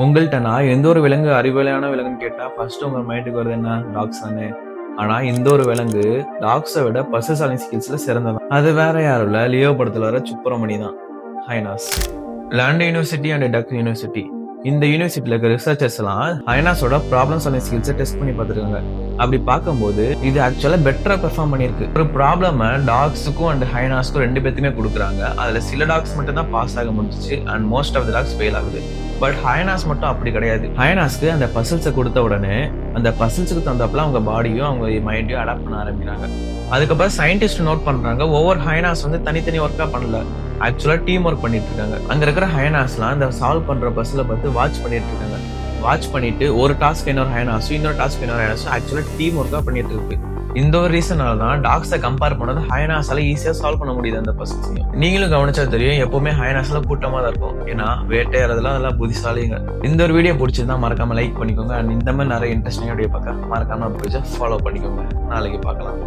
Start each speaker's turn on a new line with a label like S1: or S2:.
S1: உங்கள்ட்ட நான் எந்த ஒரு விலங்கு அறிவியலான விலங்குன்னு கேட்டா ஃபர்ஸ்ட் உங்க மைண்டுக்கு வருது என்ன? டாக்ஸ் தானே. ஆனா இந்த ஒரு விலங்கு டாக்ஸை விட பசு சாலிங் ஸ்கில்ஸ்ல சிறந்ததான். அது வேற யாரும் இல்ல, லியோ படத்துல வர சுப்பிரமணி தான். Hyenas. Land university and Duke university, இந்த யூனிவர்சிட்டியில இருக்க ரிசர்ச்சர்ஸ் எல்லாம் ஹைனாஸோட ப்ராப்ளம் சால்விங் ஸ்கில்ஸை டெஸ்ட் பண்ணி பார்த்துருக்காங்க. அப்படி பார்க்கும்போது இது ஆக்சுவலா பெட்டரா பெர்ஃபார்ம் பண்ணிருக்கு. ஒரு ப்ராப்ளம் டாக்ஸுக்கும் அண்ட் ஹைனாஸ்க்கும் ரெண்டு பேத்துமே கொடுக்குறாங்க. அதுல சில டாக்ஸ் மட்டும் தான் பாஸ் ஆக முடிஞ்சிச்சு and most of the dogs fail ஆகுது. பட் ஹைனாஸ் மட்டும் அப்படி கிடையாது. ஹைனாஸ்க்கு அந்த பசில்ஸை கொடுத்த உடனே அந்த பசில்ஸுக்கு தந்தப்பல அவங்க பாடியும் அவங்க மைண்டையும் அடாப்ட் பண்ண ஆரம்பிக்கிறாங்க. அதுக்கப்புறம் சயின்டிஸ்ட் நோட் பண்றாங்க, ஒவ்வொரு ஹைனாஸ் தனித்தனி ஒர்க்கா பண்ணல, ஆக்சுவலா டீம் ஒர்க் பண்ணிட்டு இருக்காங்க. அங்க இருக்கிற ஹைனாஸ்லாம் அந்த சால்வ் பண்ற பஸ்ல பார்த்து வாட்ச் பண்ணிட்டு இருக்காங்க. வாட்ச் பண்ணிட்டு ஒரு டாஸ்க் இன்னொரு ஹைனாஸும் இன்னொரு டாஸ்க் இன்னொரு ஹைனாஸும் ஆக்சுவலா டீம் ஒர்க்கா பண்ணிட்டு இருக்கு. இந்த ஒரு ரீசனால தான் டாக்ஸை கம்பேர் பண்ணது ஹைனாஸால ஈஸியா சால்வ் பண்ண முடியுது அந்த பசில்ஸையும். நீங்களும் கவனிச்சா தெரியும், எப்பவுமே ஹைனாஸ்ல கூட்டமா தான் இருக்கும். ஏன்னா வேட்டையாறதுலாம் அதெல்லாம் புத்திசாலிங்க. இந்த ஒரு வீடியோ பிடிச்சிருந்தா மறக்காம லைக் பண்ணிக்கோங்க. அண்ட் இந்த மாதிரி நிறைய இன்ட்ரெஸ்டிங் வீடியோ பார்க்க மறக்காம பேஜை ஃபாலோ பண்ணிக்கோங்க. நாளைக்கு பார்க்கலாம்.